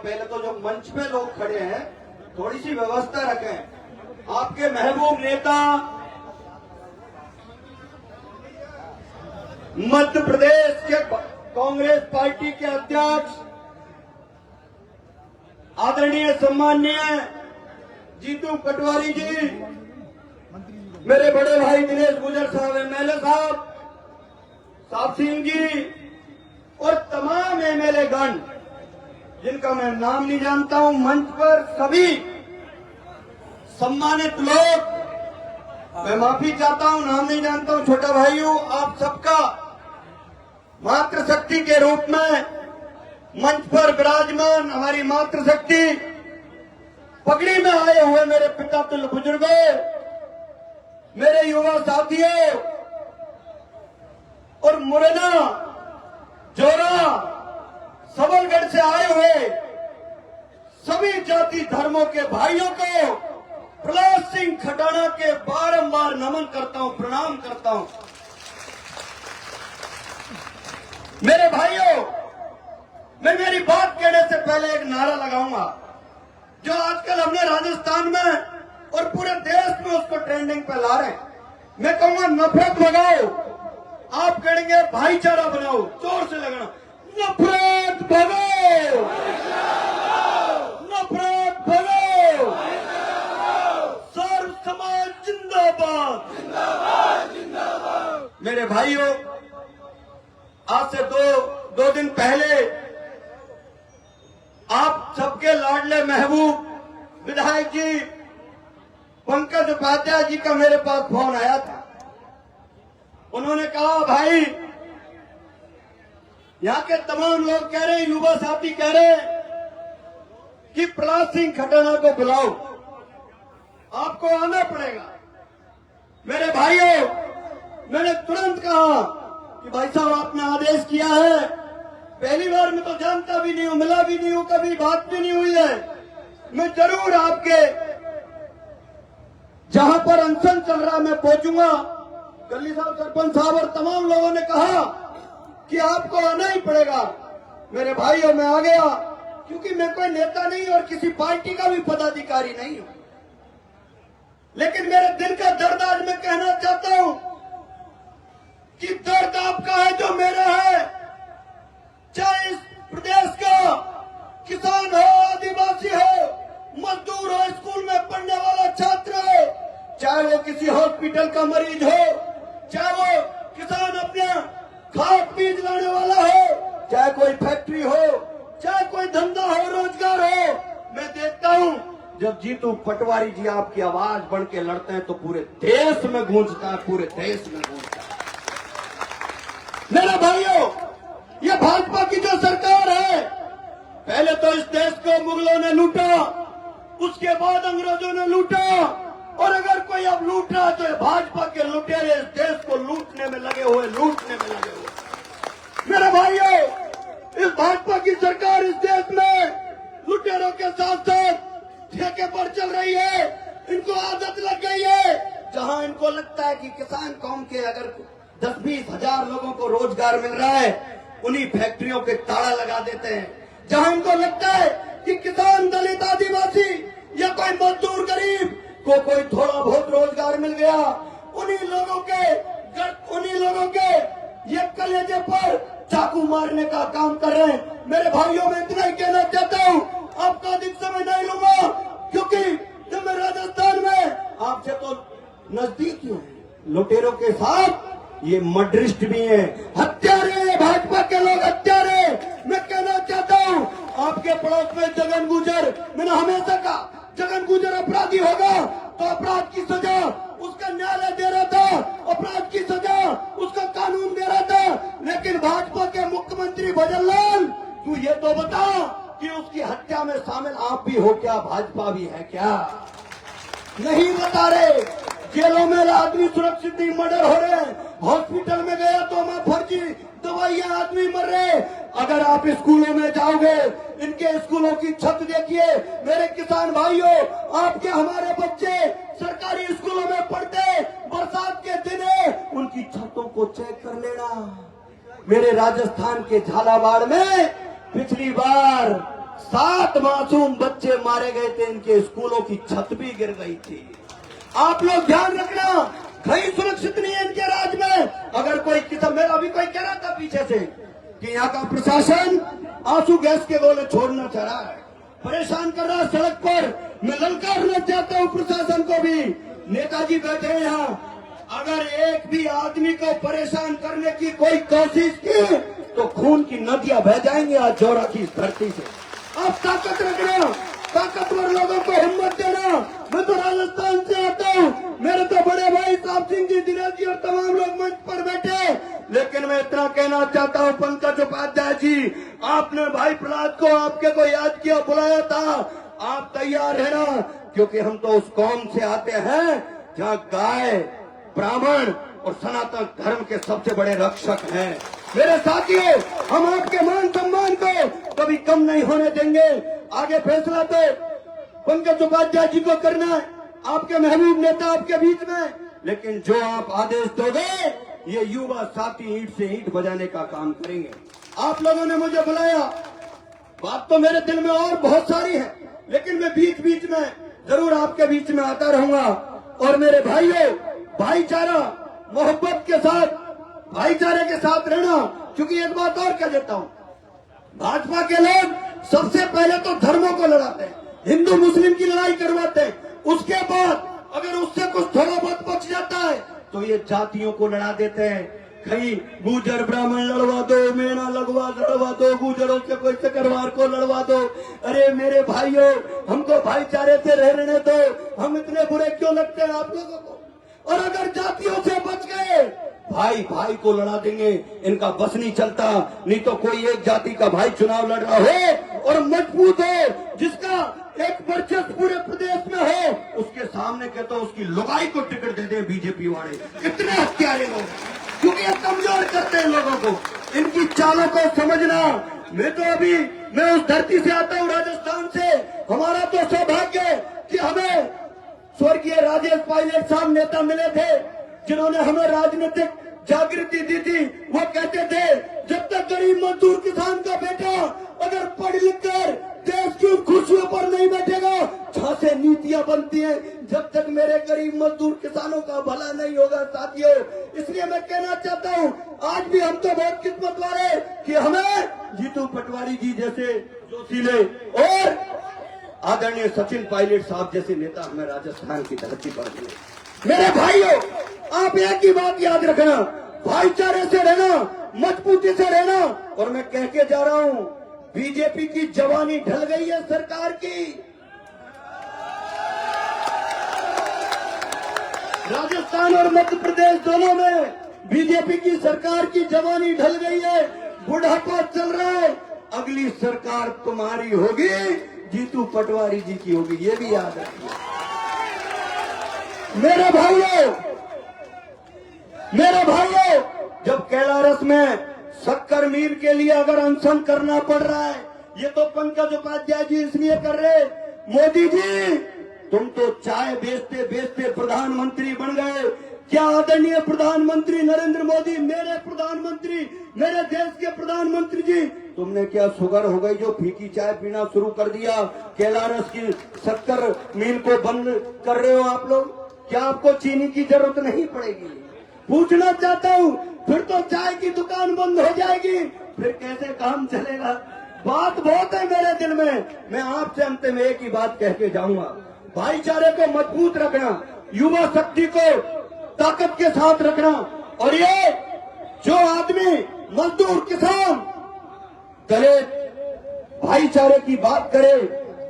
पहले तो जो मंच पे लोग खड़े हैं थोड़ी सी व्यवस्था रखें। आपके महबूब नेता मध्य प्रदेश के कांग्रेस पार्टी के अध्यक्ष आदरणीय सम्माननीय जीतू पटवारी जी, मेरे बड़े भाई दिनेश गुजर साहब एमएलए साहब सिंह जी और तमाम एमएलए गण जिनका मैं नाम नहीं जानता हूं, मंच पर सभी सम्मानित लोग, मैं माफी चाहता हूं, नाम नहीं जानता हूं, छोटा भाइयों, आप सबका मातृशक्ति के रूप में मंच पर विराजमान हमारी मातृशक्ति, पगड़ी में आए हुए मेरे पिता तुल्य बुजुर्गों, मेरे युवा साथियों और मुरैना जोरा सबलगढ़ से आए हुए सभी जाति धर्मों के भाइयों को प्रहलाद सिंह खटाना के बारंबार नमन करता हूं, प्रणाम करता हूं। मेरे भाइयों, मैं मेरी बात कहने से पहले एक नारा लगाऊंगा जो आजकल हमने राजस्थान में और पूरे देश में उसको ट्रेंडिंग पे ला रहे हैं। मैं कहूंगा नफरत भगाओ, आप कहेंगे भाईचारा बनाओ, जोर से लगाना, नफरत भगाओ, नफरत भगाओ, सर्व समाज जिंदाबाद, जिंदाबाद, जिंदाबाद। मेरे भाइयों, आज से दो दिन पहले आप सबके लाडले महबूब विधायक जी पंकज उपाध्याय जी का मेरे पास फोन आया था। उन्होंने कहा, भाई यहाँ के तमाम लोग कह रहे, युवा साथी कह रहे कि प्रहलाद सिंह खटाना को बुलाओ, आपको आना पड़ेगा। मेरे भाइयों, मैंने तुरंत कहा कि भाई साहब आपने आदेश किया है, पहली बार मैं तो जानता भी नहीं हूं, मिला भी नहीं हूं, कभी बात भी नहीं हुई है, मैं जरूर आपके जहां पर अनशन चल रहा मैं पहुंचूंगा। गली साहब, सरपंच साहब और तमाम लोगों ने कहा कि आपको आना ही पड़ेगा। मेरे भाइयों, मैं आ गया, क्योंकि मैं कोई नेता नहीं और किसी पार्टी का भी पदाधिकारी नहीं हूं, लेकिन मेरे दिल का दर्द आज मैं कहना चाहता हूं कि दर्द आपका है जो मेरा है। चाहे इस प्रदेश का किसान हो, आदिवासी हो, मजदूर हो, स्कूल में पढ़ने वाला छात्र हो, चाहे वो किसी हॉस्पिटल का मरीज हो, चाहे वो किसान अपने खाद बीज लाने वाला हो, चाहे कोई फैक्ट्री हो, चाहे कोई धंधा हो, रोजगार हो, मैं देखता हूं जब जीतू पटवारी जी आपकी आवाज बन के लड़ते हैं तो पूरे देश में गूंजता है, पूरे देश में गूंजता है। मेरे भाइयों, ये भाजपा की जो सरकार है, पहले तो इस देश को मुगलों ने लूटा, उसके बाद अंग्रेजों ने लूटा, और अगर कोई अब लूट रहा है तो भाजपा के लुटेरे इस देश को लूटने में लगे हुए, लूटने में लगे हुए। मेरे भाइयों, इस भाजपा की सरकार इस देश में लुटेरों के साथ साथ ठेके पर चल रही है। इनको आदत लग गई है, जहां इनको लगता है कि किसान कौम के अगर 10-20 हजार लोगों को रोजगार मिल रहा है, उन्हीं फैक्ट्रियों के ताला लगा देते हैं। जहां इनको लगता है कि किसान, दलित, आदिवासी या कोई मजदूर गरीब को कोई थोड़ा बहुत रोजगार मिल गया, उन्हीं लोगों के ये कलेजे पर चाकू मारने का काम कर रहे हैं। मेरे भाइयों, मैं इतना ही कहना चाहता हूं, आपका अधिक समय नहीं लूंगा, क्योंकि जब मैं राजस्थान में आपसे तो नजदीक ही हूं, लुटेरों के साथ ये मर्डरिस्ट भी हैं, हत्यारे, भाजपा के लोग हत्यारे। मैं कहना चाहता हूं, आपके पड़ोस में जगन गुजर, मैंने हमेशा कहा जगन गुजर अपराधी होगा तो अपराध की सजा उसका न्यायालय दे रहा था, अपराध की सजा उसका कानून दे रहा था, लेकिन भाजपा के मुख्यमंत्री भजनलाल, तू ये तो बता कि उसकी हत्या में शामिल आप भी हो क्या, भाजपा भी है क्या? नहीं बता रहे। जेलों में आदमी सुरक्षित नहीं, मर्डर हो रहे हैं, हॉस्पिटल में गया तो मैं फर्जी दवाइयां, आदमी मर रहे। अगर आप स्कूलों में जाओगे, इनके स्कूलों की छत देखिए मेरे किसान भाइयों, आपके हमारे बच्चे सरकारी स्कूलों में पढ़ते, बरसात के दिन है, उनकी छतों को चेक कर लेना। मेरे राजस्थान के झालावाड़ में पिछली बार 7 मासूम बच्चे मारे गए थे, इनके स्कूलों की छत भी गिर गई थी। आप लोग ध्यान रखना, कहीं सुरक्षित नहीं है इनके राज में। अगर कोई किसान, मेरा अभी कोई कह रहा था पीछे से कि यहाँ का प्रशासन आंसू गैस के गोले छोड़ना चाह रहा है, परेशान कर रहा है सड़क पर। मैं ललकारना चाहता हूँ प्रशासन को भी। नेताजी बैठे हैं यहाँ, अगर एक भी आदमी को परेशान करने की कोई कोशिश की तो खून की नदियां बह जाएंगी आज जौरा की इस धरती से। आप ताकत रखना, ताकतवर लोगों को हिम्मत देना। मैं तो राजस्थान से आता हूँ, मेरे तो बड़े भाई साहब सिंह जी, दिनेश जी और तमाम लोग मंच पर बैठे। लेकिन मैं इतना कहना चाहता हूँ पंकज उपाध्याय जी, आपने भाई प्रहलाद को, आपके को याद किया, बुलाया था। आप तैयार है ना, क्योंकि हम तो उस कौम से आते हैं जहाँ गाय, ब्राह्मण और सनातन धर्म के सबसे बड़े रक्षक हैं। मेरे साथियों, हम आपके मान सम्मान को कभी कम नहीं होने देंगे। आगे फैसला तो पंकज उपाध्याय जी को करना है, आपके महबूब नेता आपके बीच में। लेकिन जो आप आदेश दोगे, ये युवा साथी ईंट से ईंट बजाने का काम करेंगे। आप लोगों ने मुझे बुलाया, बात तो मेरे दिल में और बहुत सारी है, लेकिन मैं बीच बीच में जरूर आपके बीच में आता रहूंगा। और मेरे भाइयों, भाईचारा, मोहब्बत के साथ, भाईचारे के साथ रहना। क्योंकि एक बात और कह देता हूँ, भाजपा के लोग सबसे पहले तो धर्मों को लड़ाते हैं, हिंदू मुस्लिम की लड़ाई करवाते हैं। उसके बाद अगर उससे कुछ थोड़ा बहुत बच जाता है तो ये जातियों को लड़ा देते हैं। कहीं गुजर ब्राह्मण लड़वा दो, मेना लड़वा दो, गुजरों से कोई सकरवार को लड़वा दो। अरे मेरे भाइयों, हमको भाईचारे से रहने दो। हम इतने बुरे क्यों लगते हैं आप लोगों को? और अगर जातियों से बच गए, भाई भाई को लड़ा देंगे, इनका बस नहीं चलता। नहीं तो कोई एक जाति का भाई चुनाव लड़ रहा हो और मजबूत हो, जिसका एक वर्चस्व पूरे प्रदेश में हो, उसके सामने कहते हो उसकी लुगाई को टिकट दे दे बीजेपी वाले। कितने हत्यारे लोग, क्योंकि ये कमजोर करते हैं लोगों को। इनकी चालों को समझना। मैं उस धरती से आता हूँ, राजस्थान से। हमारा तो सौभाग्य है कि हमें स्वर्गीय राजेश पायलट साहब नेता मिले थे, जिन्होंने हमें राजनीतिक जागृति दी थी। वो कहते थे, जब तक गरीब मजदूर किसान का बेटा अगर पढ़ लिख कर देश की कुर्सियों पर नहीं बैठेगा, जहाँ से नीतियां बनती हैं, जब तक मेरे गरीब मजदूर किसानों का भला नहीं होगा साथियों। इसलिए मैं कहना चाहता हूँ, आज भी हम तो बहुत किस्मत वाले कि हमें जीतू पटवारी जी जैसे जोशीले और आदरणीय सचिन पायलट साहब जैसे नेता हमें राजस्थान की धरती पर मिले। मेरे भाइयों, आप एक ही बात याद रखना, भाईचारे से रहना, मजबूती से रहना। और मैं कह के जा रहा हूँ, बीजेपी की जवानी ढल गई है सरकार की। राजस्थान और मध्य प्रदेश दोनों में बीजेपी की सरकार की जवानी ढल गई है, बुढ़ापा चल रहा है। अगली सरकार तुम्हारी होगी, जीतू पटवारी जी की होगी, ये भी याद रखिए। मेरे भाइयों, जब कैलारस में शक्कर मिल के लिए अगर अनशन करना पड़ रहा है, ये तो पंकज उपाध्याय जी इसलिए कर रहे। मोदी जी, तुम तो चाय बेचते बेचते प्रधानमंत्री बन गए। क्या आदरणीय प्रधानमंत्री नरेंद्र मोदी, मेरे प्रधानमंत्री, मेरे देश के प्रधानमंत्री जी, तुमने क्या शुगर हो गई जो फीकी चाय पीना शुरू कर दिया? कैलारस की शक्कर मिल को बंद कर रहे हो आप लोग। क्या आपको चीनी की जरूरत नहीं पड़ेगी? पूछना चाहता हूँ, फिर तो चाय की दुकान बंद हो जाएगी, फिर कैसे काम चलेगा? बात बहुत है मेरे दिल में। मैं आपसे अंत में एक ही बात कह के जाऊंगा, भाईचारे को मजबूत रखना, युवा शक्ति को ताकत के साथ रखना। और ये जो आदमी मजदूर, किसान, दलित भाईचारे की बात करे,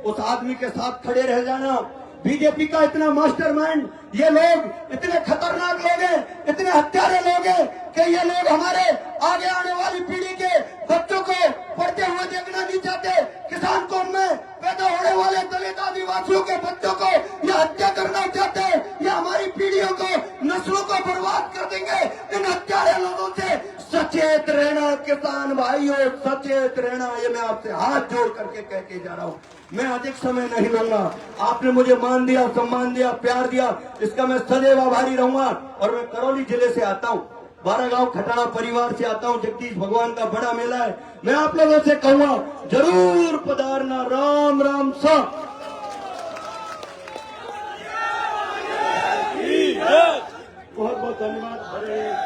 उस आदमी के साथ खड़े रह जाना। बीजेपी का इतना मास्टरमाइंड, ये लोग इतने खतरनाक लोग हैं, इतने हत्यारे लोग हैं कि ये लोग हमारे आगे आने वाली पीढ़ी के बच्चों को पढ़ते हुए देखना नहीं चाहते। किसान कौम में पैदा होने वाले दलित आदिवासियों के बच्चों को ये हत्या करना चाहते हैं। ये हमारी पीढ़ियों को, नस्लों को बर्बाद कर देंगे। इन हत्यारे लोगों से सचेत रहना किसान भाइयों, सचेत रहना। ये मैं आपसे हाथ जोड़ करके कह के जा रहा हूँ। मैं अधिक समय नहीं लूंगा। आपने मुझे मान दिया, सम्मान दिया, प्यार दिया, इसका मैं सदैव आभारी रहूंगा। और मैं करौली जिले से आता हूँ। 12 गांव खटाना परिवार से आता हूं। जगदीश भगवान का बड़ा मेला है। मैं आप लोगों से कहूंगा जरूर पधारना। राम राम सा। बहुत बहुत धन्यवाद।